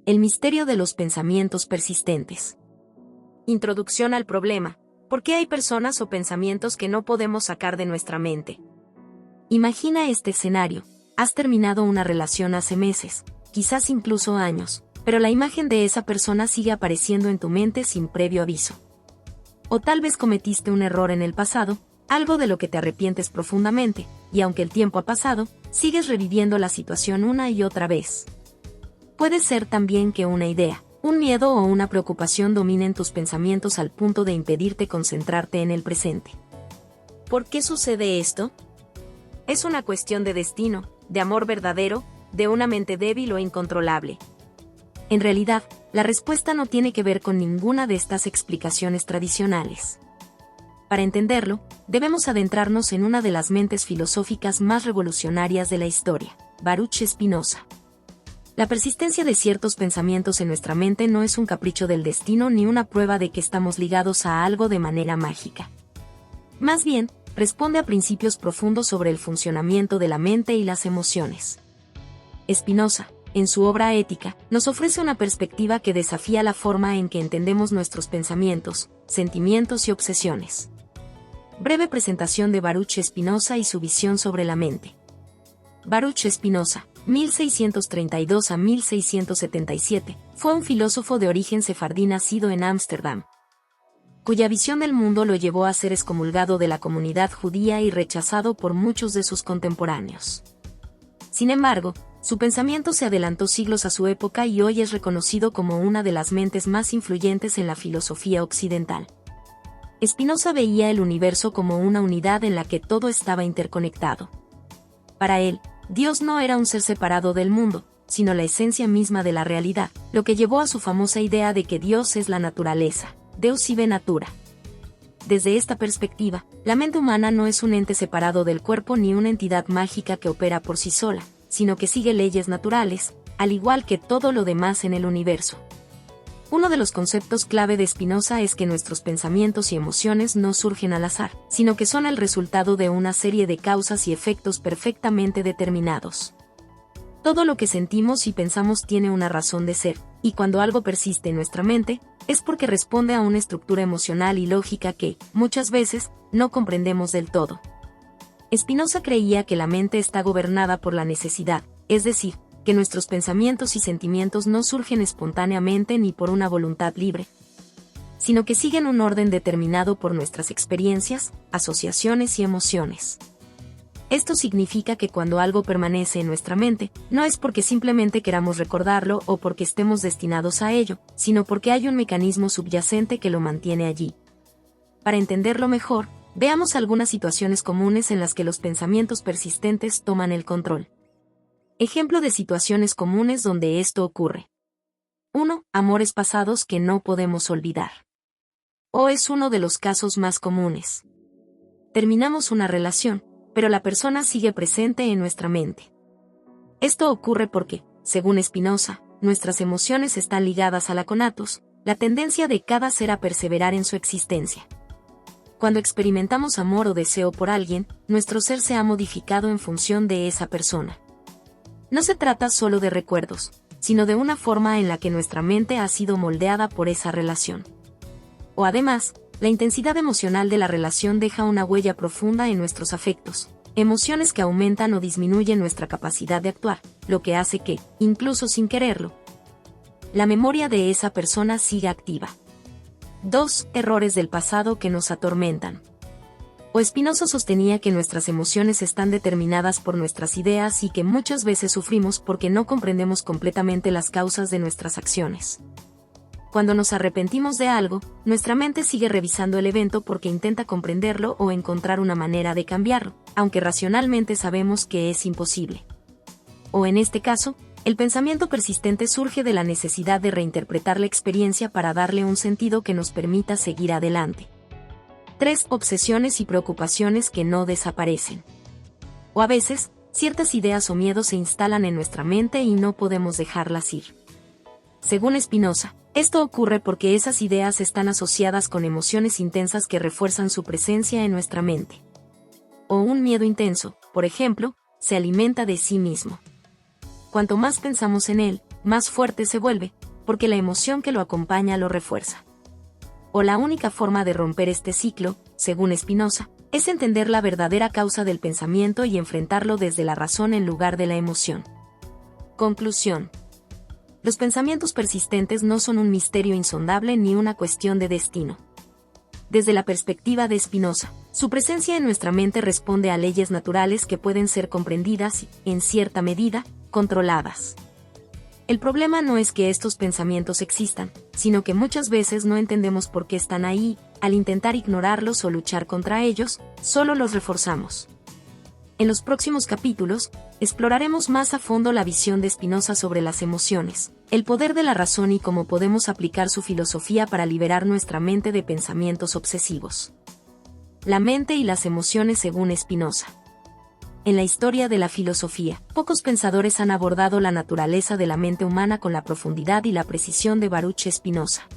El misterio de los pensamientos persistentes. Introducción al problema. ¿Por qué hay personas o pensamientos que no podemos sacar de nuestra mente? Imagina este escenario. Has terminado una relación hace meses, quizás incluso años, pero la imagen de esa persona sigue apareciendo en tu mente sin previo aviso. O tal vez cometiste un error en el pasado, algo de lo que te arrepientes profundamente, y aunque el tiempo ha pasado, sigues reviviendo la situación una y otra vez. Puede ser también que una idea, un miedo o una preocupación dominen tus pensamientos al punto de impedirte concentrarte en el presente. ¿Por qué sucede esto? Es una cuestión de destino, de amor verdadero, de una mente débil o incontrolable. En realidad, la respuesta no tiene que ver con ninguna de estas explicaciones tradicionales. Para entenderlo, debemos adentrarnos en una de las mentes filosóficas más revolucionarias de la historia, Baruch Spinoza. La persistencia de ciertos pensamientos en nuestra mente no es un capricho del destino ni una prueba de que estamos ligados a algo de manera mágica. Más bien, responde a principios profundos sobre el funcionamiento de la mente y las emociones. Spinoza, en su obra Ética, nos ofrece una perspectiva que desafía la forma en que entendemos nuestros pensamientos, sentimientos y obsesiones. Breve presentación de Baruch Spinoza y su visión sobre la mente. Baruch Spinoza, 1632 a 1677, fue un filósofo de origen sefardí nacido en Ámsterdam, cuya visión del mundo lo llevó a ser excomulgado de la comunidad judía y rechazado por muchos de sus contemporáneos. Sin embargo, su pensamiento se adelantó siglos a su época y hoy es reconocido como una de las mentes más influyentes en la filosofía occidental. Spinoza veía el universo como una unidad en la que todo estaba interconectado. Para él, Dios no era un ser separado del mundo, sino la esencia misma de la realidad, lo que llevó a su famosa idea de que Dios es la naturaleza, Deus sive natura. Desde esta perspectiva, la mente humana no es un ente separado del cuerpo ni una entidad mágica que opera por sí sola, sino que sigue leyes naturales, al igual que todo lo demás en el universo. Uno de los conceptos clave de Spinoza es que nuestros pensamientos y emociones no surgen al azar, sino que son el resultado de una serie de causas y efectos perfectamente determinados. Todo lo que sentimos y pensamos tiene una razón de ser, y cuando algo persiste en nuestra mente, es porque responde a una estructura emocional y lógica que, muchas veces, no comprendemos del todo. Spinoza creía que la mente está gobernada por la necesidad, es decir, que nuestros pensamientos y sentimientos no surgen espontáneamente ni por una voluntad libre, sino que siguen un orden determinado por nuestras experiencias, asociaciones y emociones. Esto significa que cuando algo permanece en nuestra mente, no es porque simplemente queramos recordarlo o porque estemos destinados a ello, sino porque hay un mecanismo subyacente que lo mantiene allí. Para entenderlo mejor, veamos algunas situaciones comunes en las que los pensamientos persistentes toman el control. Ejemplo de situaciones comunes donde esto ocurre. 1. Amores pasados que no podemos olvidar. O es uno de los casos más comunes. Terminamos una relación, pero la persona sigue presente en nuestra mente. Esto ocurre porque, según Spinoza, nuestras emociones están ligadas a la conatos, la tendencia de cada ser a perseverar en su existencia. Cuando experimentamos amor o deseo por alguien, nuestro ser se ha modificado en función de esa persona. No se trata solo de recuerdos, sino de una forma en la que nuestra mente ha sido moldeada por esa relación. O además, la intensidad emocional de la relación deja una huella profunda en nuestros afectos, emociones que aumentan o disminuyen nuestra capacidad de actuar, lo que hace que, incluso sin quererlo, la memoria de esa persona siga activa. 2. Errores del pasado que nos atormentan. O Spinoza sostenía que nuestras emociones están determinadas por nuestras ideas y que muchas veces sufrimos porque no comprendemos completamente las causas de nuestras acciones. Cuando nos arrepentimos de algo, nuestra mente sigue revisando el evento porque intenta comprenderlo o encontrar una manera de cambiarlo, aunque racionalmente sabemos que es imposible. O en este caso, el pensamiento persistente surge de la necesidad de reinterpretar la experiencia para darle un sentido que nos permita seguir adelante. 3. Obsesiones y preocupaciones que no desaparecen. O a veces, ciertas ideas o miedos se instalan en nuestra mente y no podemos dejarlas ir. Según Spinoza, esto ocurre porque esas ideas están asociadas con emociones intensas que refuerzan su presencia en nuestra mente. O un miedo intenso, por ejemplo, se alimenta de sí mismo. Cuanto más pensamos en él, más fuerte se vuelve, porque la emoción que lo acompaña lo refuerza. O la única forma de romper este ciclo, según Spinoza, es entender la verdadera causa del pensamiento y enfrentarlo desde la razón en lugar de la emoción. Conclusión. Los pensamientos persistentes no son un misterio insondable ni una cuestión de destino. Desde la perspectiva de Spinoza, su presencia en nuestra mente responde a leyes naturales que pueden ser comprendidas y, en cierta medida, controladas. El problema no es que estos pensamientos existan, sino que muchas veces no entendemos por qué están ahí. Al intentar ignorarlos o luchar contra ellos, solo los reforzamos. En los próximos capítulos, exploraremos más a fondo la visión de Spinoza sobre las emociones, el poder de la razón y cómo podemos aplicar su filosofía para liberar nuestra mente de pensamientos obsesivos. La mente y las emociones según Spinoza. En la historia de la filosofía, pocos pensadores han abordado la naturaleza de la mente humana con la profundidad y la precisión de Baruch Spinoza.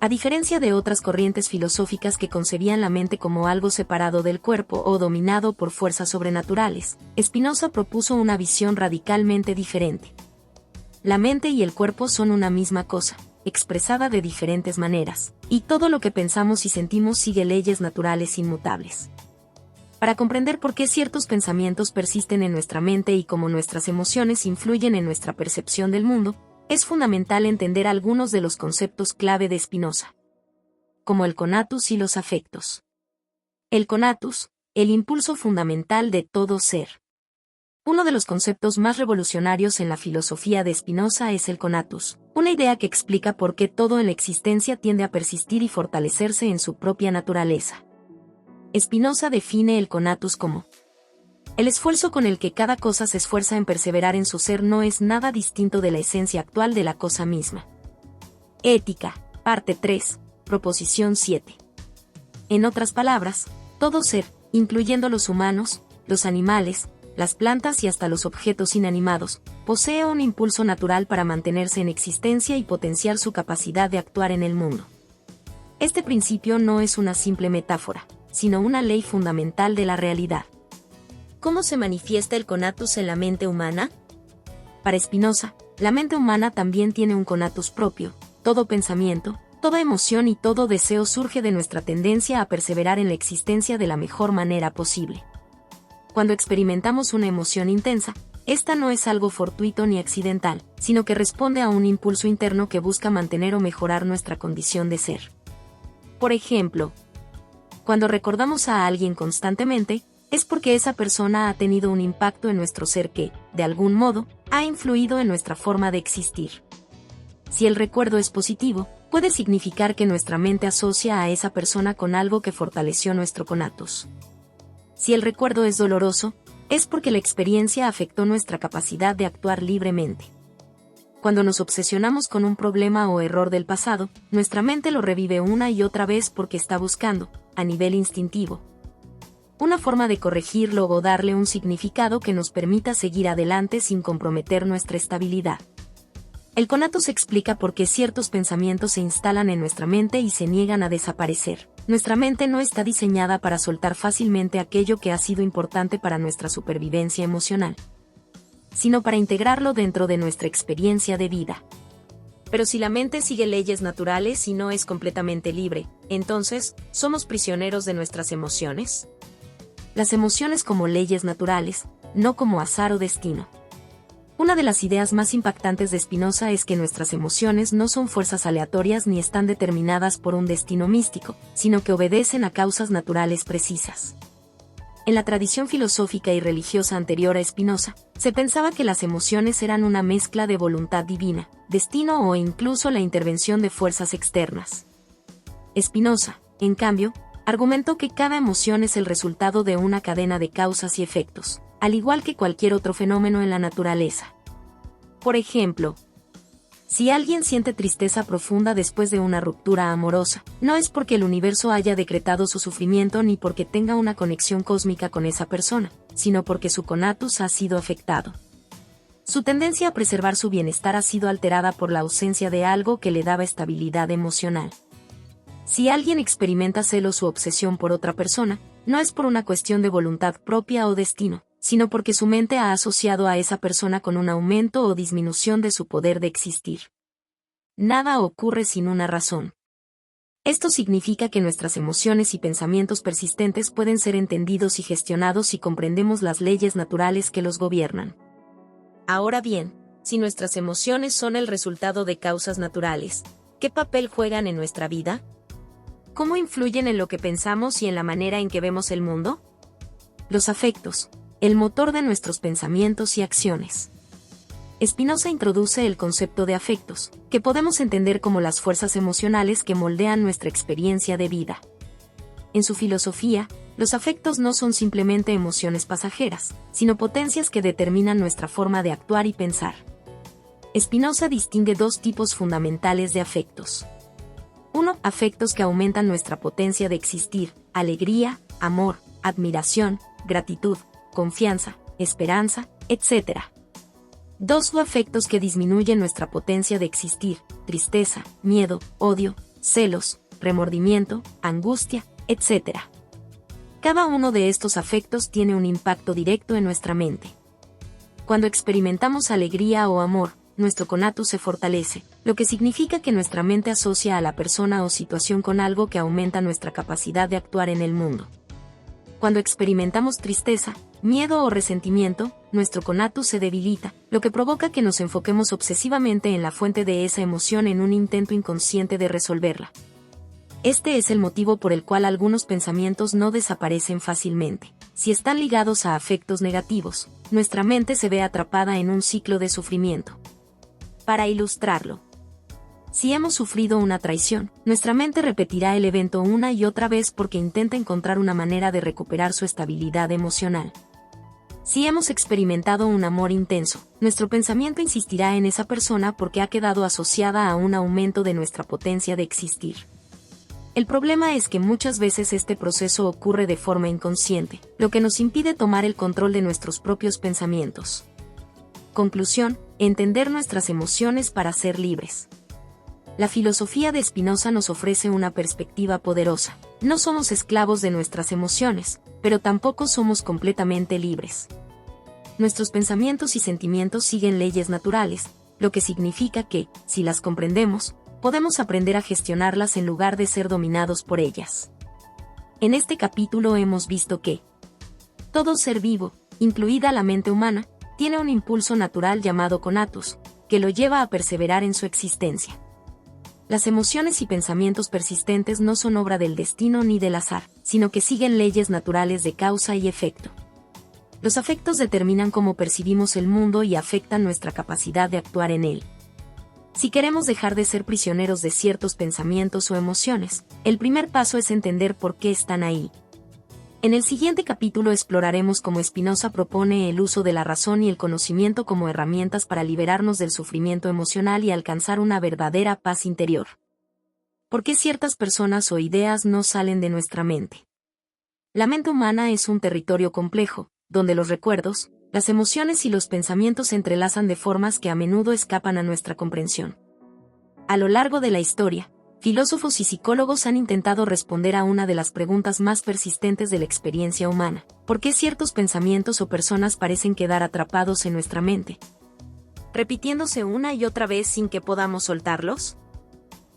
A diferencia de otras corrientes filosóficas que concebían la mente como algo separado del cuerpo o dominado por fuerzas sobrenaturales, Spinoza propuso una visión radicalmente diferente. La mente y el cuerpo son una misma cosa, expresada de diferentes maneras, y todo lo que pensamos y sentimos sigue leyes naturales inmutables. Para comprender por qué ciertos pensamientos persisten en nuestra mente y cómo nuestras emociones influyen en nuestra percepción del mundo, es fundamental entender algunos de los conceptos clave de Spinoza, como el conatus y los afectos. El conatus, el impulso fundamental de todo ser. Uno de los conceptos más revolucionarios en la filosofía de Spinoza es el conatus, una idea que explica por qué todo en la existencia tiende a persistir y fortalecerse en su propia naturaleza. Spinoza define el conatus como el esfuerzo con el que cada cosa se esfuerza en perseverar en su ser no es nada distinto de la esencia actual de la cosa misma. Ética, parte 3, proposición 7. En otras palabras, todo ser, incluyendo los humanos, los animales, las plantas y hasta los objetos inanimados, posee un impulso natural para mantenerse en existencia y potenciar su capacidad de actuar en el mundo. Este principio no es una simple metáfora, sino una ley fundamental de la realidad. ¿Cómo se manifiesta el conatus en la mente humana? Para Spinoza, la mente humana también tiene un conatus propio. Todo pensamiento, toda emoción y todo deseo surge de nuestra tendencia a perseverar en la existencia de la mejor manera posible. Cuando experimentamos una emoción intensa, esta no es algo fortuito ni accidental, sino que responde a un impulso interno que busca mantener o mejorar nuestra condición de ser. Por ejemplo, cuando recordamos a alguien constantemente, es porque esa persona ha tenido un impacto en nuestro ser que, de algún modo, ha influido en nuestra forma de existir. Si el recuerdo es positivo, puede significar que nuestra mente asocia a esa persona con algo que fortaleció nuestro conatus. Si el recuerdo es doloroso, es porque la experiencia afectó nuestra capacidad de actuar libremente. Cuando nos obsesionamos con un problema o error del pasado, nuestra mente lo revive una y otra vez porque está buscando, a nivel instintivo, una forma de corregirlo o darle un significado que nos permita seguir adelante sin comprometer nuestra estabilidad. El conatus explica por qué ciertos pensamientos se instalan en nuestra mente y se niegan a desaparecer. Nuestra mente no está diseñada para soltar fácilmente aquello que ha sido importante para nuestra supervivencia emocional, sino para integrarlo dentro de nuestra experiencia de vida. Pero si la mente sigue leyes naturales y no es completamente libre, entonces, ¿somos prisioneros de nuestras emociones? Las emociones como leyes naturales, no como azar o destino. Una de las ideas más impactantes de Spinoza es que nuestras emociones no son fuerzas aleatorias ni están determinadas por un destino místico, sino que obedecen a causas naturales precisas. En la tradición filosófica y religiosa anterior a Spinoza, se pensaba que las emociones eran una mezcla de voluntad divina, destino o incluso la intervención de fuerzas externas. Spinoza, en cambio, argumentó que cada emoción es el resultado de una cadena de causas y efectos, al igual que cualquier otro fenómeno en la naturaleza. Por ejemplo, si alguien siente tristeza profunda después de una ruptura amorosa, no es porque el universo haya decretado su sufrimiento ni porque tenga una conexión cósmica con esa persona, sino porque su conatus ha sido afectado. Su tendencia a preservar su bienestar ha sido alterada por la ausencia de algo que le daba estabilidad emocional. Si alguien experimenta celos u obsesión por otra persona, no es por una cuestión de voluntad propia o destino, sino porque su mente ha asociado a esa persona con un aumento o disminución de su poder de existir. Nada ocurre sin una razón. Esto significa que nuestras emociones y pensamientos persistentes pueden ser entendidos y gestionados si comprendemos las leyes naturales que los gobiernan. Ahora bien, si nuestras emociones son el resultado de causas naturales, ¿qué papel juegan en nuestra vida? ¿Cómo influyen en lo que pensamos y en la manera en que vemos el mundo? Los afectos, el motor de nuestros pensamientos y acciones. Spinoza introduce el concepto de afectos, que podemos entender como las fuerzas emocionales que moldean nuestra experiencia de vida. En su filosofía, los afectos no son simplemente emociones pasajeras, sino potencias que determinan nuestra forma de actuar y pensar. Spinoza distingue dos tipos fundamentales de afectos. 1. Afectos que aumentan nuestra potencia de existir: alegría, amor, admiración, gratitud, confianza, esperanza, etc. 2. Afectos que disminuyen nuestra potencia de existir: tristeza, miedo, odio, celos, remordimiento, angustia, etc. Cada uno de estos afectos tiene un impacto directo en nuestra mente. Cuando experimentamos alegría o amor, nuestro conatus se fortalece, lo que significa que nuestra mente asocia a la persona o situación con algo que aumenta nuestra capacidad de actuar en el mundo. Cuando experimentamos tristeza, miedo o resentimiento, nuestro conatus se debilita, lo que provoca que nos enfoquemos obsesivamente en la fuente de esa emoción en un intento inconsciente de resolverla. Este es el motivo por el cual algunos pensamientos no desaparecen fácilmente. Si están ligados a afectos negativos, nuestra mente se ve atrapada en un ciclo de sufrimiento. Para ilustrarlo, si hemos sufrido una traición, nuestra mente repetirá el evento una y otra vez porque intenta encontrar una manera de recuperar su estabilidad emocional. Si hemos experimentado un amor intenso, nuestro pensamiento insistirá en esa persona porque ha quedado asociada a un aumento de nuestra potencia de existir. El problema es que muchas veces este proceso ocurre de forma inconsciente, lo que nos impide tomar el control de nuestros propios pensamientos. Conclusión: entender nuestras emociones para ser libres. La filosofía de Spinoza nos ofrece una perspectiva poderosa. No somos esclavos de nuestras emociones, pero tampoco somos completamente libres. Nuestros pensamientos y sentimientos siguen leyes naturales, lo que significa que, si las comprendemos, podemos aprender a gestionarlas en lugar de ser dominados por ellas. En este capítulo hemos visto que todo ser vivo, incluida la mente humana, tiene un impulso natural llamado conatus, que lo lleva a perseverar en su existencia. Las emociones y pensamientos persistentes no son obra del destino ni del azar, sino que siguen leyes naturales de causa y efecto. Los afectos determinan cómo percibimos el mundo y afectan nuestra capacidad de actuar en él. Si queremos dejar de ser prisioneros de ciertos pensamientos o emociones, el primer paso es entender por qué están ahí. En el siguiente capítulo exploraremos cómo Spinoza propone el uso de la razón y el conocimiento como herramientas para liberarnos del sufrimiento emocional y alcanzar una verdadera paz interior. ¿Por qué ciertas personas o ideas no salen de nuestra mente? La mente humana es un territorio complejo, donde los recuerdos, las emociones y los pensamientos se entrelazan de formas que a menudo escapan a nuestra comprensión. A lo largo de la historia, filósofos y psicólogos han intentado responder a una de las preguntas más persistentes de la experiencia humana: ¿por qué ciertos pensamientos o personas parecen quedar atrapados en nuestra mente, repitiéndose una y otra vez sin que podamos soltarlos?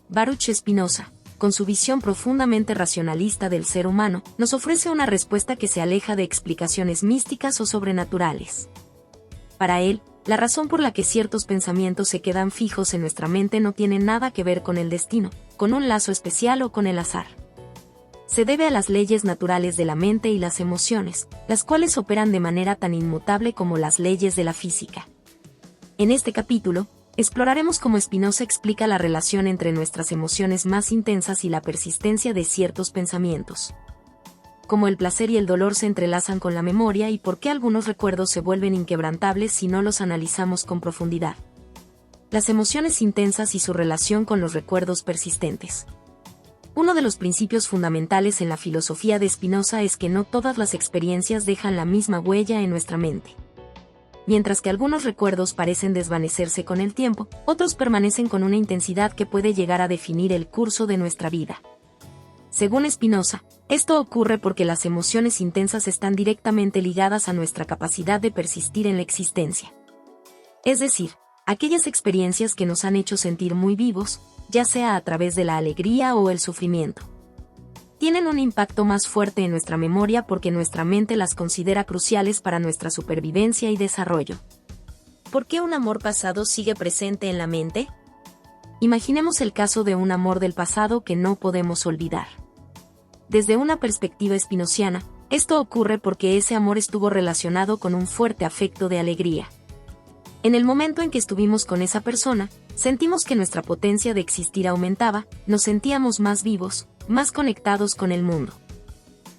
Baruch Spinoza, con su visión profundamente racionalista del ser humano, nos ofrece una respuesta que se aleja de explicaciones místicas o sobrenaturales. Para él, la razón por la que ciertos pensamientos se quedan fijos en nuestra mente no tiene nada que ver con el destino, con un lazo especial o con el azar. Se debe a las leyes naturales de la mente y las emociones, las cuales operan de manera tan inmutable como las leyes de la física. En este capítulo, exploraremos cómo Spinoza explica la relación entre nuestras emociones más intensas y la persistencia de ciertos pensamientos. Cómo el placer y el dolor se entrelazan con la memoria y por qué algunos recuerdos se vuelven inquebrantables si no los analizamos con profundidad. Las emociones intensas y su relación con los recuerdos persistentes. Uno de los principios fundamentales en la filosofía de Spinoza es que no todas las experiencias dejan la misma huella en nuestra mente. Mientras que algunos recuerdos parecen desvanecerse con el tiempo, otros permanecen con una intensidad que puede llegar a definir el curso de nuestra vida. Según Spinoza, Esto ocurre porque las emociones intensas están directamente ligadas a nuestra capacidad de persistir en la existencia. Es decir, aquellas experiencias que nos han hecho sentir muy vivos, ya sea a través de la alegría o el sufrimiento, tienen un impacto más fuerte en nuestra memoria porque nuestra mente las considera cruciales para nuestra supervivencia y desarrollo. ¿Por qué un amor pasado sigue presente en la mente? Imaginemos el caso de un amor del pasado que no podemos olvidar. Desde una perspectiva spinoziana, esto ocurre porque ese amor estuvo relacionado con un fuerte afecto de alegría. En el momento en que estuvimos con esa persona, sentimos que nuestra potencia de existir aumentaba, nos sentíamos más vivos, más conectados con el mundo.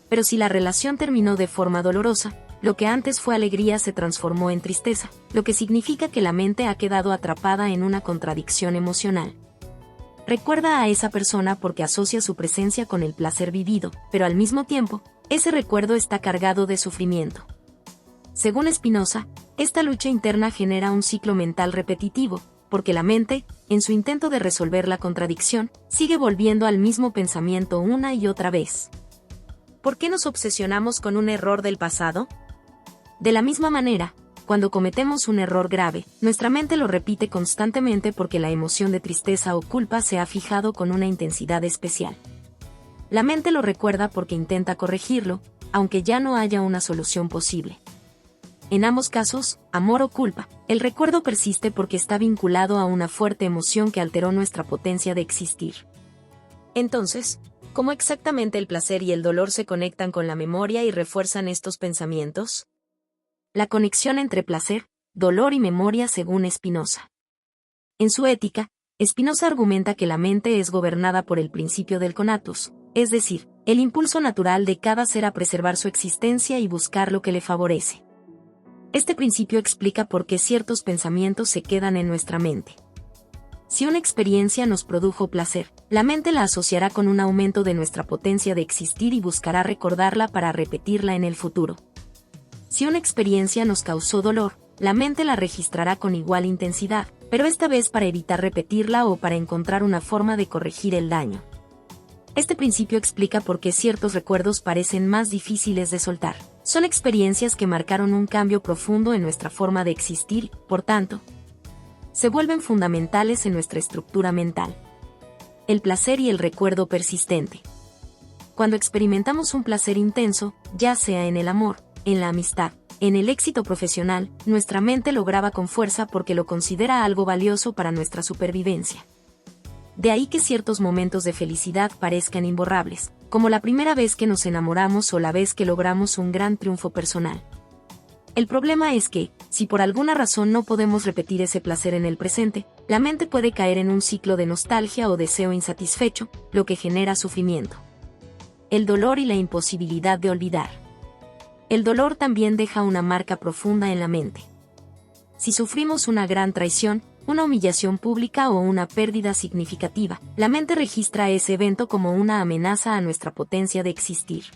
Pero si la relación terminó de forma dolorosa, lo que antes fue alegría se transformó en tristeza, lo que significa que la mente ha quedado atrapada en una contradicción emocional. Recuerda a esa persona porque asocia su presencia con el placer vivido, pero al mismo tiempo, ese recuerdo está cargado de sufrimiento. Según Spinoza, esta lucha interna genera un ciclo mental repetitivo, porque la mente, en su intento de resolver la contradicción, sigue volviendo al mismo pensamiento una y otra vez. ¿Por qué nos obsesionamos con un error del pasado? De la misma manera, cuando cometemos un error grave, nuestra mente lo repite constantemente porque la emoción de tristeza o culpa se ha fijado con una intensidad especial. La mente lo recuerda porque intenta corregirlo, aunque ya no haya una solución posible. En ambos casos, amor o culpa, el recuerdo persiste porque está vinculado a una fuerte emoción que alteró nuestra potencia de existir. Entonces, ¿cómo exactamente el placer y el dolor se conectan con la memoria y refuerzan estos pensamientos? La conexión entre placer, dolor y memoria según Spinoza. En su Ética, Spinoza argumenta que la mente es gobernada por el principio del conatus, es decir, el impulso natural de cada ser a preservar su existencia y buscar lo que le favorece. Este principio explica por qué ciertos pensamientos se quedan en nuestra mente. Si una experiencia nos produjo placer, la mente la asociará con un aumento de nuestra potencia de existir y buscará recordarla para repetirla en el futuro. Si una experiencia nos causó dolor, la mente la registrará con igual intensidad, pero esta vez para evitar repetirla o para encontrar una forma de corregir el daño. Este principio explica por qué ciertos recuerdos parecen más difíciles de soltar. Son experiencias que marcaron un cambio profundo en nuestra forma de existir, por tanto, se vuelven fundamentales en nuestra estructura mental. El placer y el recuerdo persistente. Cuando experimentamos un placer intenso, ya sea en el amor, en la amistad, en el éxito profesional, nuestra mente lo graba con fuerza porque lo considera algo valioso para nuestra supervivencia. De ahí que ciertos momentos de felicidad parezcan imborrables, como la primera vez que nos enamoramos o la vez que logramos un gran triunfo personal. El problema es que, si por alguna razón no podemos repetir ese placer en el presente, la mente puede caer en un ciclo de nostalgia o deseo insatisfecho, lo que genera sufrimiento. El dolor y la imposibilidad de olvidar. El dolor también deja una marca profunda en la mente. Si sufrimos una gran traición, una humillación pública o una pérdida significativa, la mente registra ese evento como una amenaza a nuestra potencia de existir.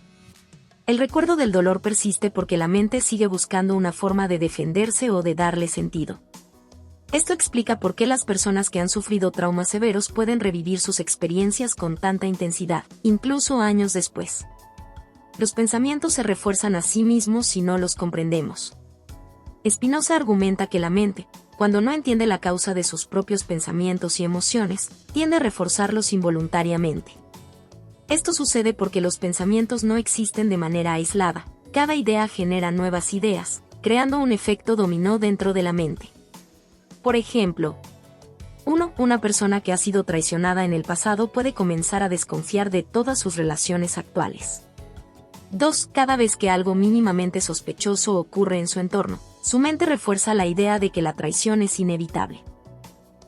El recuerdo del dolor persiste porque la mente sigue buscando una forma de defenderse o de darle sentido. Esto explica por qué las personas que han sufrido traumas severos pueden revivir sus experiencias con tanta intensidad, incluso años después. Los pensamientos se refuerzan a sí mismos si no los comprendemos. Spinoza argumenta que la mente, cuando no entiende la causa de sus propios pensamientos y emociones, tiende a reforzarlos involuntariamente. Esto sucede porque los pensamientos no existen de manera aislada, cada idea genera nuevas ideas, creando un efecto dominó dentro de la mente. Por ejemplo, 1. Una persona que ha sido traicionada en el pasado puede comenzar a desconfiar de todas sus relaciones actuales. 2. Cada vez que algo mínimamente sospechoso ocurre en su entorno, su mente refuerza la idea de que la traición es inevitable.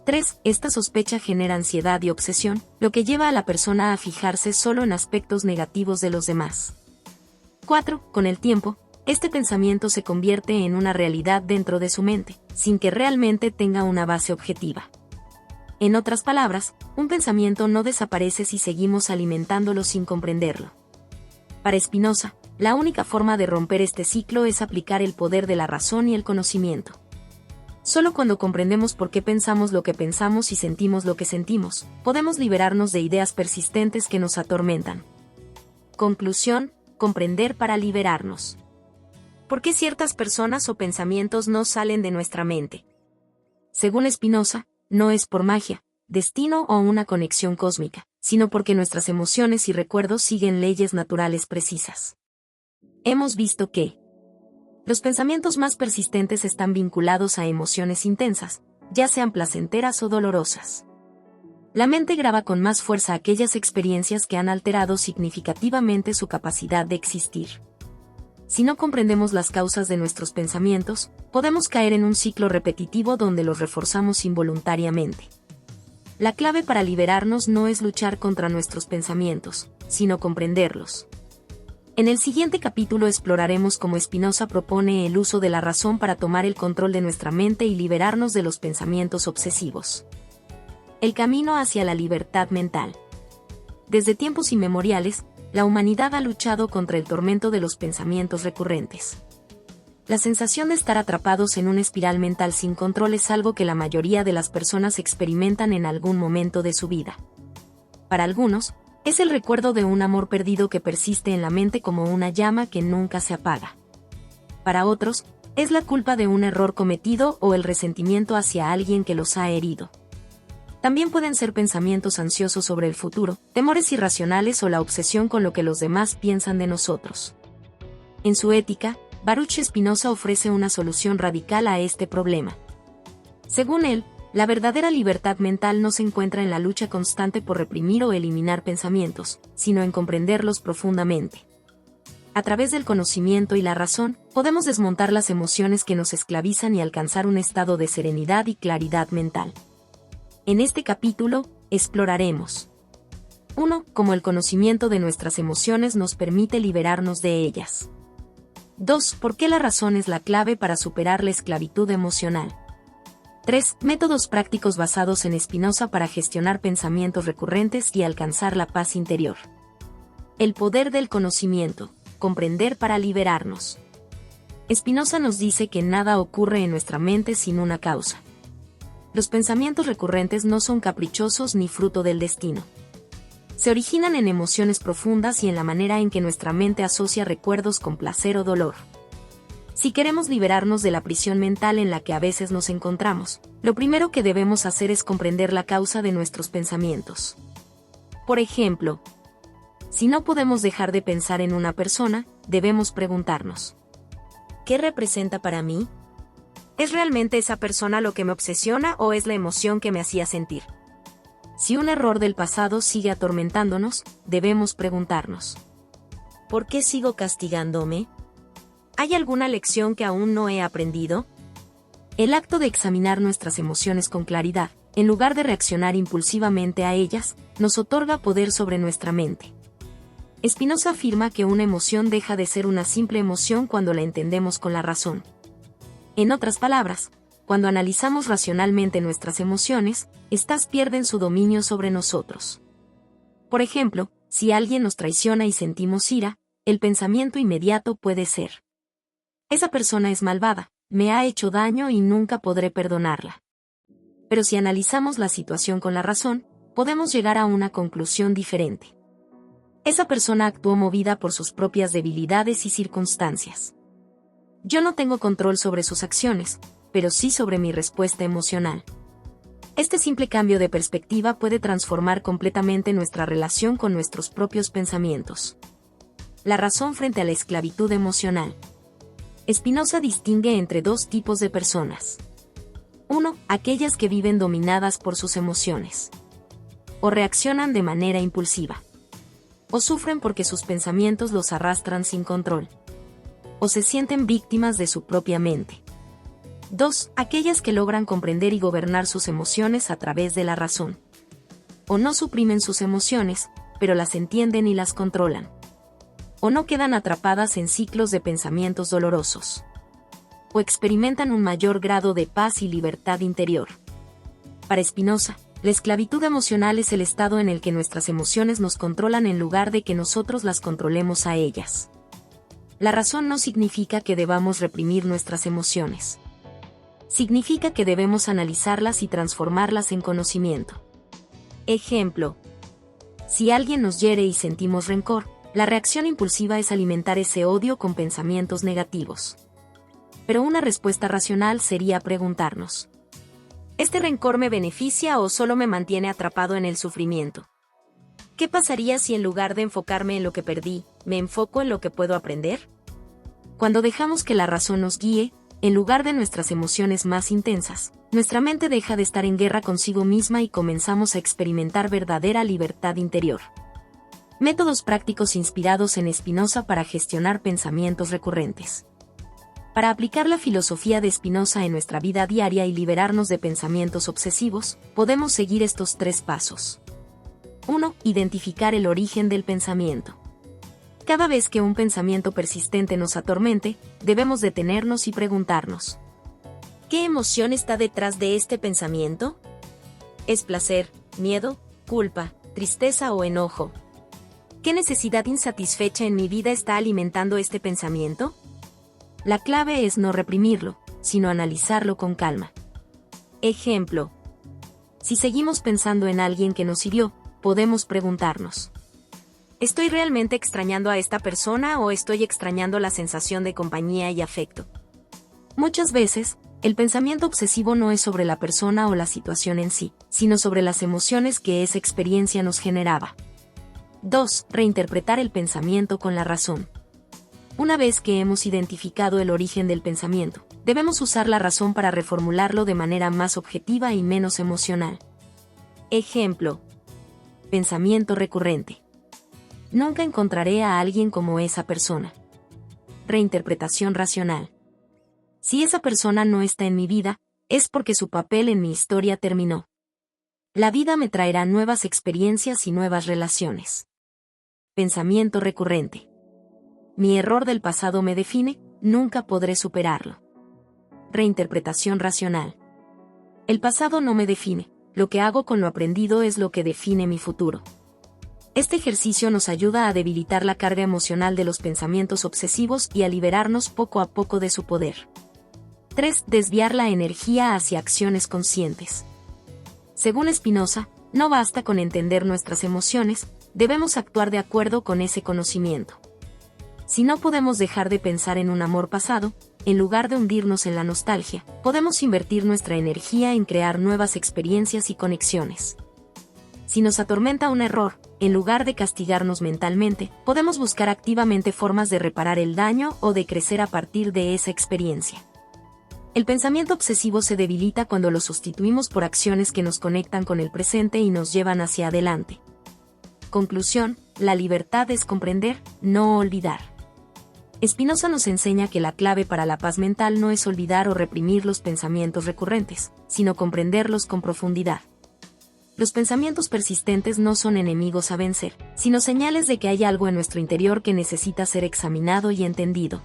3. Esta sospecha genera ansiedad y obsesión, lo que lleva a la persona a fijarse solo en aspectos negativos de los demás. 4. Con el tiempo, este pensamiento se convierte en una realidad dentro de su mente, sin que realmente tenga una base objetiva. En otras palabras, un pensamiento no desaparece si seguimos alimentándolo sin comprenderlo. Para Spinoza, la única forma de romper este ciclo es aplicar el poder de la razón y el conocimiento. Solo cuando comprendemos por qué pensamos lo que pensamos y sentimos lo que sentimos, podemos liberarnos de ideas persistentes que nos atormentan. Conclusión: comprender para liberarnos. ¿Por qué ciertas personas o pensamientos no salen de nuestra mente? Según Spinoza, no es por magia, destino o una conexión cósmica, sino porque nuestras emociones y recuerdos siguen leyes naturales precisas. Hemos visto que los pensamientos más persistentes están vinculados a emociones intensas, ya sean placenteras o dolorosas. La mente graba con más fuerza aquellas experiencias que han alterado significativamente su capacidad de existir. Si no comprendemos las causas de nuestros pensamientos, podemos caer en un ciclo repetitivo donde los reforzamos involuntariamente. La clave para liberarnos no es luchar contra nuestros pensamientos, sino comprenderlos. En el siguiente capítulo exploraremos cómo Spinoza propone el uso de la razón para tomar el control de nuestra mente y liberarnos de los pensamientos obsesivos. El camino hacia la libertad mental. Desde tiempos inmemoriales, la humanidad ha luchado contra el tormento de los pensamientos recurrentes. La sensación de estar atrapados en una espiral mental sin control es algo que la mayoría de las personas experimentan en algún momento de su vida. Para algunos, es el recuerdo de un amor perdido que persiste en la mente como una llama que nunca se apaga. Para otros, es la culpa de un error cometido o el resentimiento hacia alguien que los ha herido. También pueden ser pensamientos ansiosos sobre el futuro, temores irracionales o la obsesión con lo que los demás piensan de nosotros. En su Ética, Baruch Spinoza ofrece una solución radical a este problema. Según él, la verdadera libertad mental no se encuentra en la lucha constante por reprimir o eliminar pensamientos, sino en comprenderlos profundamente. A través del conocimiento y la razón, podemos desmontar las emociones que nos esclavizan y alcanzar un estado de serenidad y claridad mental. En este capítulo, exploraremos 1. Cómo el conocimiento de nuestras emociones nos permite liberarnos de ellas. 2. ¿Por qué la razón es la clave para superar la esclavitud emocional? 3. Métodos prácticos basados en Spinoza para gestionar pensamientos recurrentes y alcanzar la paz interior. El poder del conocimiento. Comprender para liberarnos. Spinoza nos dice que nada ocurre en nuestra mente sin una causa. Los pensamientos recurrentes no son caprichosos ni fruto del destino. Se originan en emociones profundas y en la manera en que nuestra mente asocia recuerdos con placer o dolor. Si queremos liberarnos de la prisión mental en la que a veces nos encontramos, lo primero que debemos hacer es comprender la causa de nuestros pensamientos. Por ejemplo, si no podemos dejar de pensar en una persona, debemos preguntarnos: ¿qué representa para mí? ¿Es realmente esa persona lo que me obsesiona o es la emoción que me hacía sentir? Si un error del pasado sigue atormentándonos, debemos preguntarnos: ¿por qué sigo castigándome? ¿Hay alguna lección que aún no he aprendido? El acto de examinar nuestras emociones con claridad, en lugar de reaccionar impulsivamente a ellas, nos otorga poder sobre nuestra mente. Spinoza afirma que una emoción deja de ser una simple emoción cuando la entendemos con la razón. En otras palabras, cuando analizamos racionalmente nuestras emociones, éstas pierden su dominio sobre nosotros. Por ejemplo, si alguien nos traiciona y sentimos ira, el pensamiento inmediato puede ser: esa persona es malvada, me ha hecho daño y nunca podré perdonarla. Pero si analizamos la situación con la razón, podemos llegar a una conclusión diferente. Esa persona actuó movida por sus propias debilidades y circunstancias. Yo no tengo control sobre sus acciones, pero sí sobre mi respuesta emocional. Este simple cambio de perspectiva puede transformar completamente nuestra relación con nuestros propios pensamientos. La razón frente a la esclavitud emocional. Spinoza distingue entre dos tipos de personas. 1. Aquellas que viven dominadas por sus emociones. O reaccionan de manera impulsiva. O sufren porque sus pensamientos los arrastran sin control. O se sienten víctimas de su propia mente. 2. Aquellas que logran comprender y gobernar sus emociones a través de la razón. O no suprimen sus emociones, pero las entienden y las controlan. O no quedan atrapadas en ciclos de pensamientos dolorosos. O experimentan un mayor grado de paz y libertad interior. Para Spinoza, la esclavitud emocional es el estado en el que nuestras emociones nos controlan en lugar de que nosotros las controlemos a ellas. La razón no significa que debamos reprimir nuestras emociones. Significa que debemos analizarlas y transformarlas en conocimiento. Ejemplo: si alguien nos hiere y sentimos rencor, La reacción impulsiva es alimentar ese odio con pensamientos negativos. Pero una respuesta racional sería preguntarnos: ¿este rencor me beneficia o solo me mantiene atrapado en el sufrimiento? ¿Qué pasaría si en lugar de enfocarme en lo que perdí, me enfoco en lo que puedo aprender? Cuando dejamos que la razón nos guíe, en lugar de nuestras emociones más intensas, nuestra mente deja de estar en guerra consigo misma y comenzamos a experimentar verdadera libertad interior. Métodos prácticos inspirados en Spinoza para gestionar pensamientos recurrentes. Para aplicar la filosofía de Spinoza en nuestra vida diaria y liberarnos de pensamientos obsesivos, podemos seguir estos 3 pasos. 1. Identificar el origen del pensamiento. Cada vez que un pensamiento persistente nos atormente, debemos detenernos y preguntarnos: ¿qué emoción está detrás de este pensamiento? ¿Es placer, miedo, culpa, tristeza o enojo? ¿Qué necesidad insatisfecha en mi vida está alimentando este pensamiento? La clave es no reprimirlo, sino analizarlo con calma. Ejemplo: si seguimos pensando en alguien que nos hirió, podemos preguntarnos: ¿estoy realmente extrañando a esta persona o estoy extrañando la sensación de compañía y afecto? Muchas veces, el pensamiento obsesivo no es sobre la persona o la situación en sí, sino sobre las emociones que esa experiencia nos generaba. 2. Reinterpretar el pensamiento con la razón. Una vez que hemos identificado el origen del pensamiento, debemos usar la razón para reformularlo de manera más objetiva y menos emocional. Ejemplo: pensamiento recurrente: nunca encontraré a alguien como esa persona. Reinterpretación racional: si esa persona no está en mi vida, es porque su papel en mi historia terminó. La vida me traerá nuevas experiencias y nuevas relaciones. Pensamiento recurrente: mi error del pasado me define, nunca podré superarlo. Reinterpretación racional: el pasado no me define, lo que hago con lo aprendido es lo que define mi futuro. Este ejercicio nos ayuda a debilitar la carga emocional de los pensamientos obsesivos y a liberarnos poco a poco de su poder. 3. Desviar la energía hacia acciones conscientes. Según Spinoza, no basta con entender nuestras emociones, debemos actuar de acuerdo con ese conocimiento. Si no podemos dejar de pensar en un amor pasado, en lugar de hundirnos en la nostalgia, podemos invertir nuestra energía en crear nuevas experiencias y conexiones. Si nos atormenta un error, en lugar de castigarnos mentalmente, podemos buscar activamente formas de reparar el daño o de crecer a partir de esa experiencia. El pensamiento obsesivo se debilita cuando lo sustituimos por acciones que nos conectan con el presente y nos llevan hacia adelante. Conclusión: la libertad es comprender, no olvidar. Spinoza nos enseña que la clave para la paz mental no es olvidar o reprimir los pensamientos recurrentes, sino comprenderlos con profundidad. Los pensamientos persistentes no son enemigos a vencer, sino señales de que hay algo en nuestro interior que necesita ser examinado y entendido.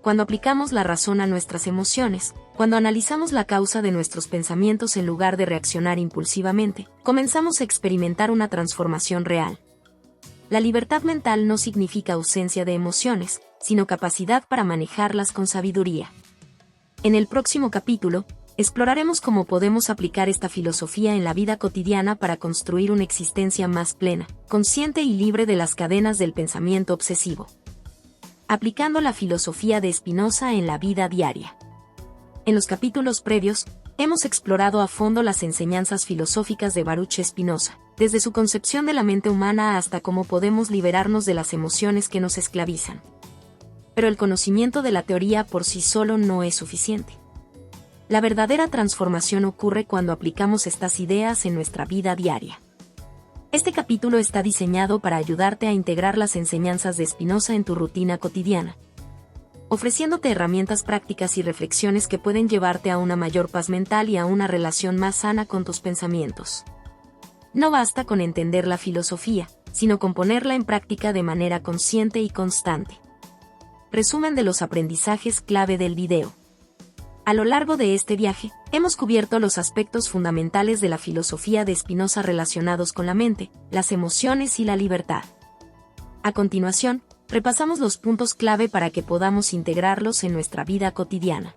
Cuando aplicamos la razón a nuestras emociones, cuando analizamos la causa de nuestros pensamientos en lugar de reaccionar impulsivamente, comenzamos a experimentar una transformación real. La libertad mental no significa ausencia de emociones, sino capacidad para manejarlas con sabiduría. En el próximo capítulo, exploraremos cómo podemos aplicar esta filosofía en la vida cotidiana para construir una existencia más plena, consciente y libre de las cadenas del pensamiento obsesivo. Aplicando la filosofía de Spinoza en la vida diaria. En los capítulos previos, hemos explorado a fondo las enseñanzas filosóficas de Baruch Spinoza, desde su concepción de la mente humana hasta cómo podemos liberarnos de las emociones que nos esclavizan. Pero el conocimiento de la teoría por sí solo no es suficiente. La verdadera transformación ocurre cuando aplicamos estas ideas en nuestra vida diaria. Este capítulo está diseñado para ayudarte a integrar las enseñanzas de Spinoza en tu rutina cotidiana, ofreciéndote herramientas prácticas y reflexiones que pueden llevarte a una mayor paz mental y a una relación más sana con tus pensamientos. No basta con entender la filosofía, sino con ponerla en práctica de manera consciente y constante. Resumen de los aprendizajes clave del video. A lo largo de este viaje, hemos cubierto los aspectos fundamentales de la filosofía de Spinoza relacionados con la mente, las emociones y la libertad. A continuación, repasamos los puntos clave para que podamos integrarlos en nuestra vida cotidiana.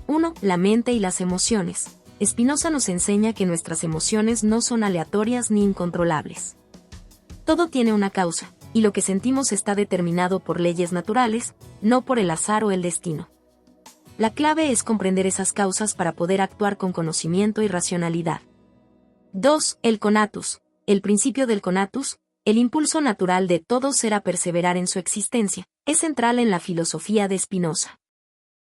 1. La mente y las emociones. Spinoza nos enseña que nuestras emociones no son aleatorias ni incontrolables. Todo tiene una causa, y lo que sentimos está determinado por leyes naturales, no por el azar o el destino. La clave es comprender esas causas para poder actuar con conocimiento y racionalidad. 2. El conatus. El principio del conatus, el impulso natural de todo ser a perseverar en su existencia, es central en la filosofía de Spinoza.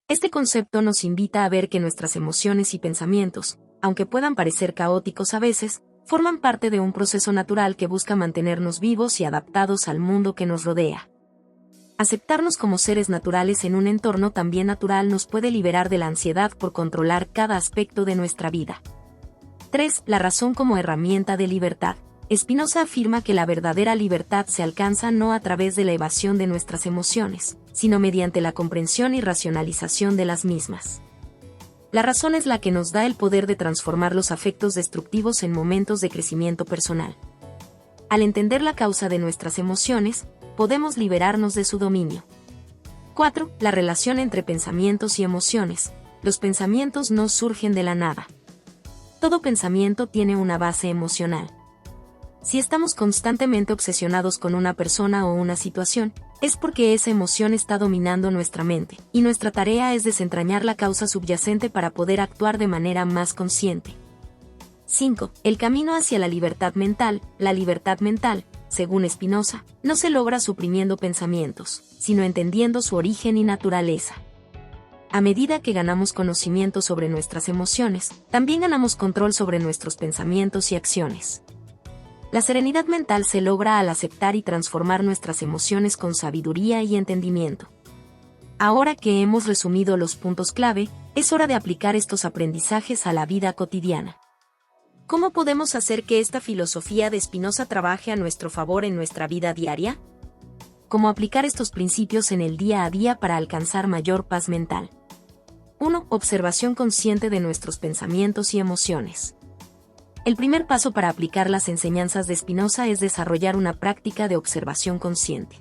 Este concepto nos invita a ver que nuestras emociones y pensamientos, aunque puedan parecer caóticos a veces, forman parte de un proceso natural que busca mantenernos vivos y adaptados al mundo que nos rodea. Aceptarnos como seres naturales en un entorno también natural nos puede liberar de la ansiedad por controlar cada aspecto de nuestra vida. 3. La razón como herramienta de libertad. Spinoza afirma que la verdadera libertad se alcanza no a través de la evasión de nuestras emociones, sino mediante la comprensión y racionalización de las mismas. La razón es la que nos da el poder de transformar los afectos destructivos en momentos de crecimiento personal. Al entender la causa de nuestras emociones, podemos liberarnos de su dominio. 4. La relación entre pensamientos y emociones. Los pensamientos no surgen de la nada. Todo pensamiento tiene una base emocional. Si estamos constantemente obsesionados con una persona o una situación, es porque esa emoción está dominando nuestra mente, y nuestra tarea es desentrañar la causa subyacente para poder actuar de manera más consciente. 5. El camino hacia la libertad mental. La libertad mental, según Spinoza, no se logra suprimiendo pensamientos, sino entendiendo su origen y naturaleza. A medida que ganamos conocimiento sobre nuestras emociones, también ganamos control sobre nuestros pensamientos y acciones. La serenidad mental se logra al aceptar y transformar nuestras emociones con sabiduría y entendimiento. Ahora que hemos resumido los puntos clave, es hora de aplicar estos aprendizajes a la vida cotidiana. ¿Cómo podemos hacer que esta filosofía de Spinoza trabaje a nuestro favor en nuestra vida diaria? ¿Cómo aplicar estos principios en el día a día para alcanzar mayor paz mental? 1. Observación consciente de nuestros pensamientos y emociones. El primer paso para aplicar las enseñanzas de Spinoza es desarrollar una práctica de observación consciente.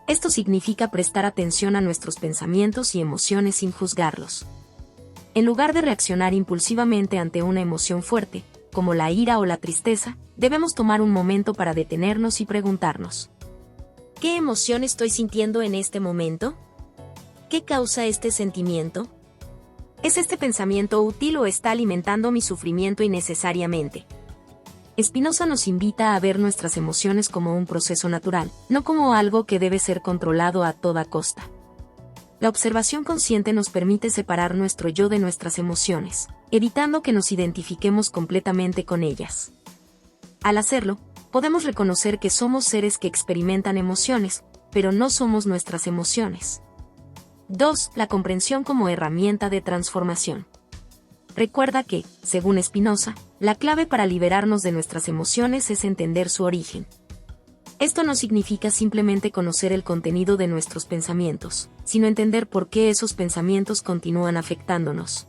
Esto significa prestar atención a nuestros pensamientos y emociones sin juzgarlos. En lugar de reaccionar impulsivamente ante una emoción fuerte, como la ira o la tristeza, debemos tomar un momento para detenernos y preguntarnos: ¿qué emoción estoy sintiendo en este momento? ¿Qué causa este sentimiento? ¿Es este pensamiento útil o está alimentando mi sufrimiento innecesariamente? Spinoza nos invita a ver nuestras emociones como un proceso natural, no como algo que debe ser controlado a toda costa. La observación consciente nos permite separar nuestro yo de nuestras emociones, evitando que nos identifiquemos completamente con ellas. Al hacerlo, podemos reconocer que somos seres que experimentan emociones, pero no somos nuestras emociones. 2. La comprensión como herramienta de transformación. Recuerda que, según Spinoza, la clave para liberarnos de nuestras emociones es entender su origen. Esto no significa simplemente conocer el contenido de nuestros pensamientos, sino entender por qué esos pensamientos continúan afectándonos.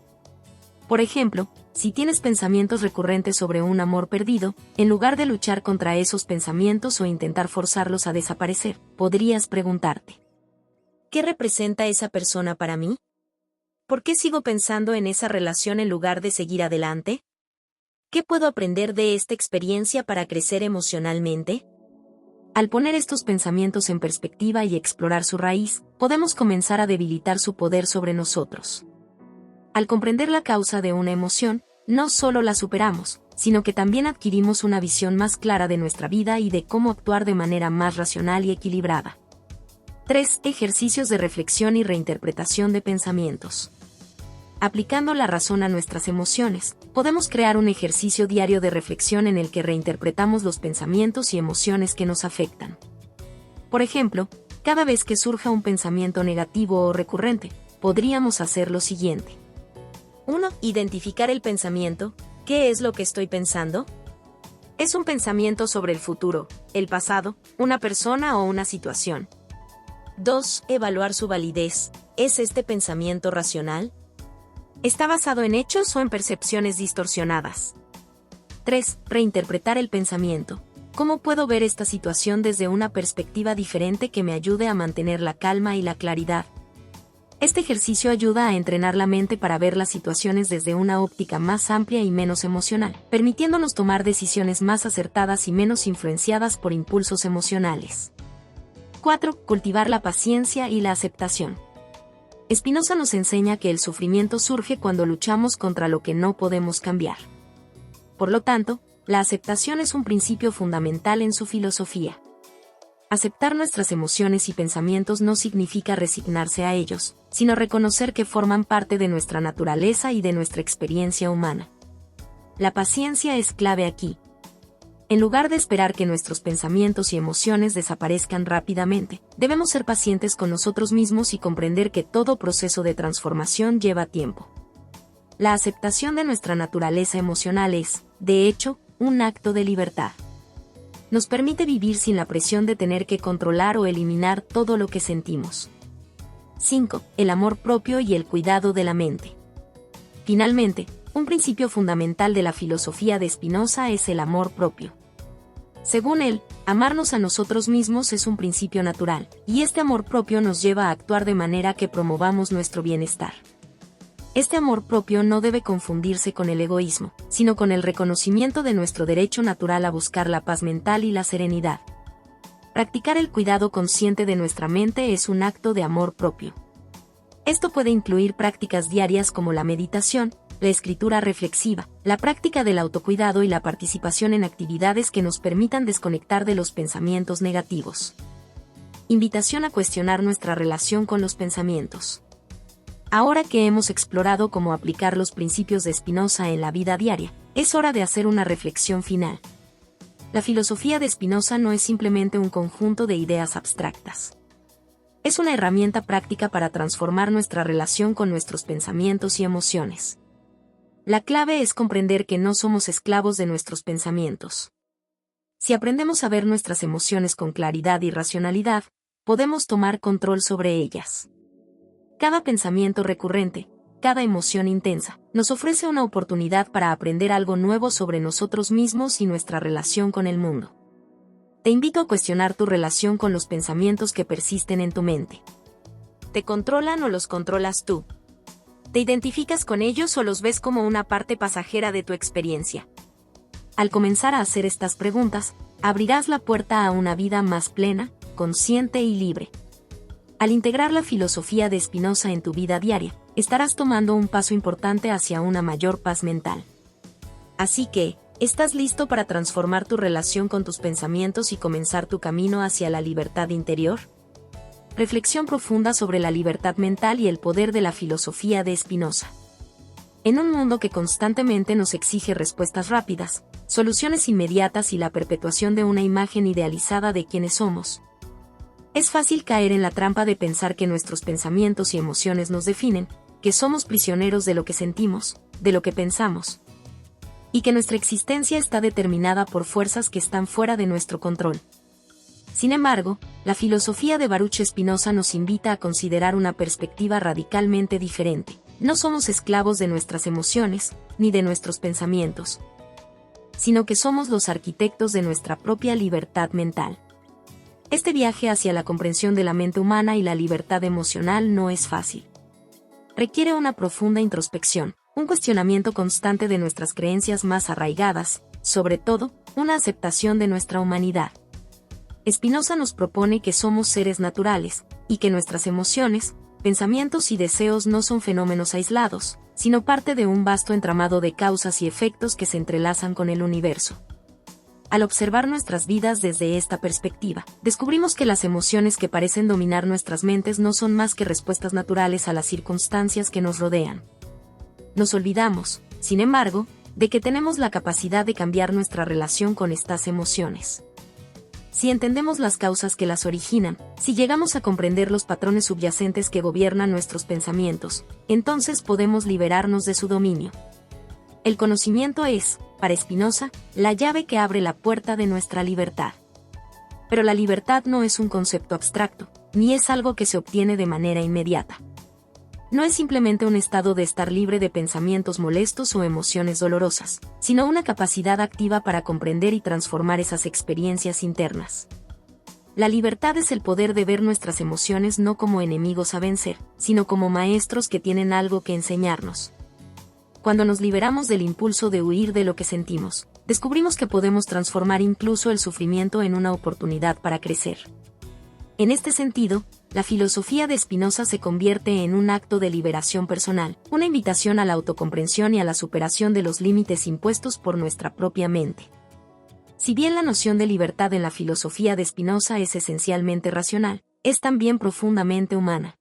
Por ejemplo, si tienes pensamientos recurrentes sobre un amor perdido, en lugar de luchar contra esos pensamientos o intentar forzarlos a desaparecer, podrías preguntarte: ¿qué representa esa persona para mí? ¿Por qué sigo pensando en esa relación en lugar de seguir adelante? ¿Qué puedo aprender de esta experiencia para crecer emocionalmente? Al poner estos pensamientos en perspectiva y explorar su raíz, podemos comenzar a debilitar su poder sobre nosotros. Al comprender la causa de una emoción, no solo la superamos, sino que también adquirimos una visión más clara de nuestra vida y de cómo actuar de manera más racional y equilibrada. 3. Ejercicios de reflexión y reinterpretación de pensamientos. Aplicando la razón a nuestras emociones, podemos crear un ejercicio diario de reflexión en el que reinterpretamos los pensamientos y emociones que nos afectan. Por ejemplo, cada vez que surja un pensamiento negativo o recurrente, podríamos hacer lo siguiente. 1. Identificar el pensamiento. ¿Qué es lo que estoy pensando? ¿Es un pensamiento sobre el futuro, el pasado, una persona o una situación? 2. Evaluar su validez. ¿Es este pensamiento racional? ¿Está basado en hechos o en percepciones distorsionadas? 3. Reinterpretar el pensamiento. ¿Cómo puedo ver esta situación desde una perspectiva diferente que me ayude a mantener la calma y la claridad? Este ejercicio ayuda a entrenar la mente para ver las situaciones desde una óptica más amplia y menos emocional, permitiéndonos tomar decisiones más acertadas y menos influenciadas por impulsos emocionales. 4. Cultivar la paciencia y la aceptación. Spinoza nos enseña que el sufrimiento surge cuando luchamos contra lo que no podemos cambiar. Por lo tanto, la aceptación es un principio fundamental en su filosofía. Aceptar nuestras emociones y pensamientos no significa resignarse a ellos, sino reconocer que forman parte de nuestra naturaleza y de nuestra experiencia humana. La paciencia es clave aquí. En lugar de esperar que nuestros pensamientos y emociones desaparezcan rápidamente, debemos ser pacientes con nosotros mismos y comprender que todo proceso de transformación lleva tiempo. La aceptación de nuestra naturaleza emocional es, de hecho, un acto de libertad. Nos permite vivir sin la presión de tener que controlar o eliminar todo lo que sentimos. 5. El amor propio y el cuidado de la mente. Finalmente, un principio fundamental de la filosofía de Spinoza es el amor propio. Según él, amarnos a nosotros mismos es un principio natural, y este amor propio nos lleva a actuar de manera que promovamos nuestro bienestar. Este amor propio no debe confundirse con el egoísmo, sino con el reconocimiento de nuestro derecho natural a buscar la paz mental y la serenidad. Practicar el cuidado consciente de nuestra mente es un acto de amor propio. Esto puede incluir prácticas diarias como la meditación, la escritura reflexiva, la práctica del autocuidado y la participación en actividades que nos permitan desconectar de los pensamientos negativos. Invitación a cuestionar nuestra relación con los pensamientos. Ahora que hemos explorado cómo aplicar los principios de Spinoza en la vida diaria, es hora de hacer una reflexión final. La filosofía de Spinoza no es simplemente un conjunto de ideas abstractas. Es una herramienta práctica para transformar nuestra relación con nuestros pensamientos y emociones. La clave es comprender que no somos esclavos de nuestros pensamientos. Si aprendemos a ver nuestras emociones con claridad y racionalidad, podemos tomar control sobre ellas. Cada pensamiento recurrente, cada emoción intensa, nos ofrece una oportunidad para aprender algo nuevo sobre nosotros mismos y nuestra relación con el mundo. Te invito a cuestionar tu relación con los pensamientos que persisten en tu mente. ¿Te controlan o los controlas tú? ¿Te identificas con ellos o los ves como una parte pasajera de tu experiencia? Al comenzar a hacer estas preguntas, abrirás la puerta a una vida más plena, consciente y libre. Al integrar la filosofía de Spinoza en tu vida diaria, estarás tomando un paso importante hacia una mayor paz mental. Así que, ¿estás listo para transformar tu relación con tus pensamientos y comenzar tu camino hacia la libertad interior? Reflexión profunda sobre la libertad mental y el poder de la filosofía de Spinoza. En un mundo que constantemente nos exige respuestas rápidas, soluciones inmediatas y la perpetuación de una imagen idealizada de quienes somos, es fácil caer en la trampa de pensar que nuestros pensamientos y emociones nos definen, que somos prisioneros de lo que sentimos, de lo que pensamos, y que nuestra existencia está determinada por fuerzas que están fuera de nuestro control. Sin embargo, la filosofía de Baruch Spinoza nos invita a considerar una perspectiva radicalmente diferente. No somos esclavos de nuestras emociones, ni de nuestros pensamientos, sino que somos los arquitectos de nuestra propia libertad mental. Este viaje hacia la comprensión de la mente humana y la libertad emocional no es fácil. Requiere una profunda introspección, un cuestionamiento constante de nuestras creencias más arraigadas, sobre todo, una aceptación de nuestra humanidad. Spinoza nos propone que somos seres naturales, y que nuestras emociones, pensamientos y deseos no son fenómenos aislados, sino parte de un vasto entramado de causas y efectos que se entrelazan con el universo. Al observar nuestras vidas desde esta perspectiva, descubrimos que las emociones que parecen dominar nuestras mentes no son más que respuestas naturales a las circunstancias que nos rodean. Nos olvidamos, sin embargo, de que tenemos la capacidad de cambiar nuestra relación con estas emociones. Si entendemos las causas que las originan, si llegamos a comprender los patrones subyacentes que gobiernan nuestros pensamientos, entonces podemos liberarnos de su dominio. El conocimiento es, para Spinoza, la llave que abre la puerta de nuestra libertad. Pero la libertad no es un concepto abstracto, ni es algo que se obtiene de manera inmediata. No es simplemente un estado de estar libre de pensamientos molestos o emociones dolorosas, sino una capacidad activa para comprender y transformar esas experiencias internas. La libertad es el poder de ver nuestras emociones no como enemigos a vencer, sino como maestros que tienen algo que enseñarnos. Cuando nos liberamos del impulso de huir de lo que sentimos, descubrimos que podemos transformar incluso el sufrimiento en una oportunidad para crecer. En este sentido, la filosofía de Spinoza se convierte en un acto de liberación personal, una invitación a la autocomprensión y a la superación de los límites impuestos por nuestra propia mente. Si bien la noción de libertad en la filosofía de Spinoza es esencialmente racional, es también profundamente humana.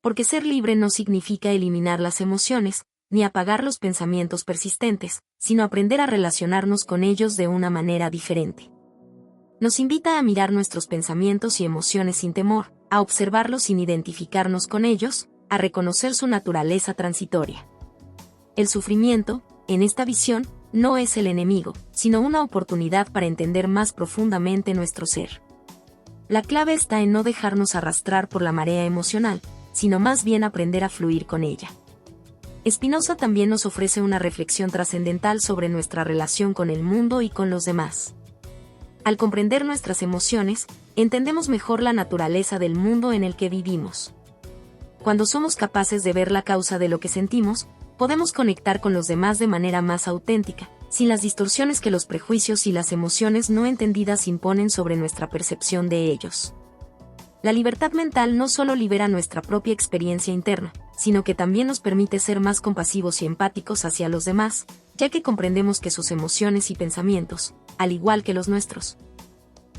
Porque ser libre no significa eliminar las emociones, ni apagar los pensamientos persistentes, sino aprender a relacionarnos con ellos de una manera diferente. Nos invita a mirar nuestros pensamientos y emociones sin temor, a observarlos sin identificarnos con ellos, a reconocer su naturaleza transitoria. El sufrimiento, en esta visión, no es el enemigo, sino una oportunidad para entender más profundamente nuestro ser. La clave está en no dejarnos arrastrar por la marea emocional, sino más bien aprender a fluir con ella. Spinoza también nos ofrece una reflexión trascendental sobre nuestra relación con el mundo y con los demás. Al comprender nuestras emociones, entendemos mejor la naturaleza del mundo en el que vivimos. Cuando somos capaces de ver la causa de lo que sentimos, podemos conectar con los demás de manera más auténtica, sin las distorsiones que los prejuicios y las emociones no entendidas imponen sobre nuestra percepción de ellos. La libertad mental no solo libera nuestra propia experiencia interna, sino que también nos permite ser más compasivos y empáticos hacia los demás, ya que comprendemos que sus emociones y pensamientos, al igual que los nuestros,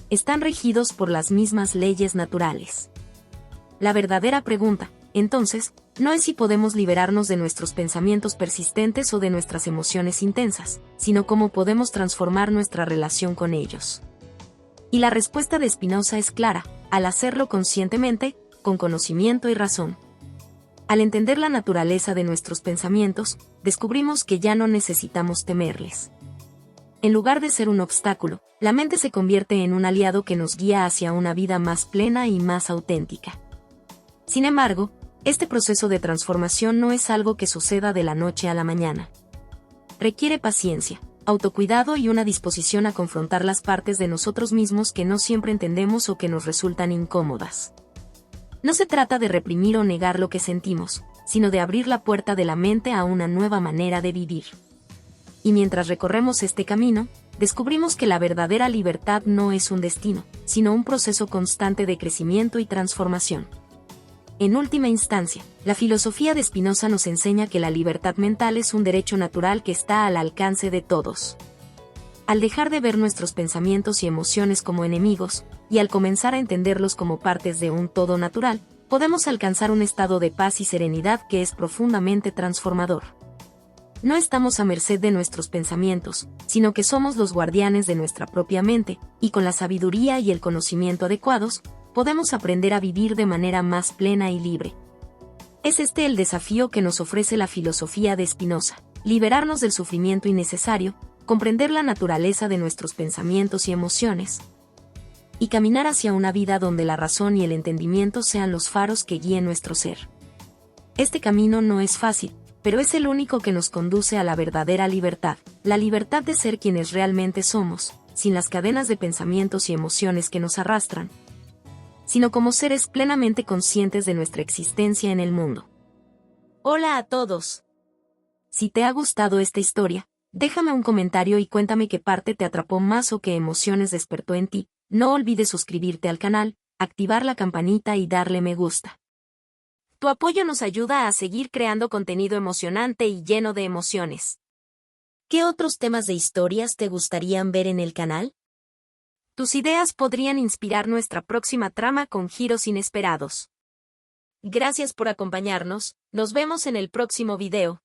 están regidos por las mismas leyes naturales. La verdadera pregunta, entonces, no es si podemos liberarnos de nuestros pensamientos persistentes o de nuestras emociones intensas, sino cómo podemos transformar nuestra relación con ellos. Y la respuesta de Spinoza es clara: al hacerlo conscientemente, con conocimiento y razón. Al entender la naturaleza de nuestros pensamientos, descubrimos que ya no necesitamos temerles. En lugar de ser un obstáculo, la mente se convierte en un aliado que nos guía hacia una vida más plena y más auténtica. Sin embargo, este proceso de transformación no es algo que suceda de la noche a la mañana. Requiere paciencia, autocuidado y una disposición a confrontar las partes de nosotros mismos que no siempre entendemos o que nos resultan incómodas. No se trata de reprimir o negar lo que sentimos, sino de abrir la puerta de la mente a una nueva manera de vivir. Y mientras recorremos este camino, descubrimos que la verdadera libertad no es un destino, sino un proceso constante de crecimiento y transformación. En última instancia, la filosofía de Spinoza nos enseña que la libertad mental es un derecho natural que está al alcance de todos. Al dejar de ver nuestros pensamientos y emociones como enemigos, y al comenzar a entenderlos como partes de un todo natural, podemos alcanzar un estado de paz y serenidad que es profundamente transformador. No estamos a merced de nuestros pensamientos, sino que somos los guardianes de nuestra propia mente, y con la sabiduría y el conocimiento adecuados, podemos aprender a vivir de manera más plena y libre. Es este el desafío que nos ofrece la filosofía de Spinoza: liberarnos del sufrimiento innecesario, comprender la naturaleza de nuestros pensamientos y emociones, y caminar hacia una vida donde la razón y el entendimiento sean los faros que guíen nuestro ser. Este camino no es fácil, pero es el único que nos conduce a la verdadera libertad, la libertad de ser quienes realmente somos, sin las cadenas de pensamientos y emociones que nos arrastran, sino como seres plenamente conscientes de nuestra existencia en el mundo. Hola a todos. Si te ha gustado esta historia, déjame un comentario y cuéntame qué parte te atrapó más o qué emociones despertó en ti. No olvides suscribirte al canal, activar la campanita y darle me gusta. Tu apoyo nos ayuda a seguir creando contenido emocionante y lleno de emociones. ¿Qué otros temas de historias te gustarían ver en el canal? Tus ideas podrían inspirar nuestra próxima trama con giros inesperados. Gracias por acompañarnos, nos vemos en el próximo video.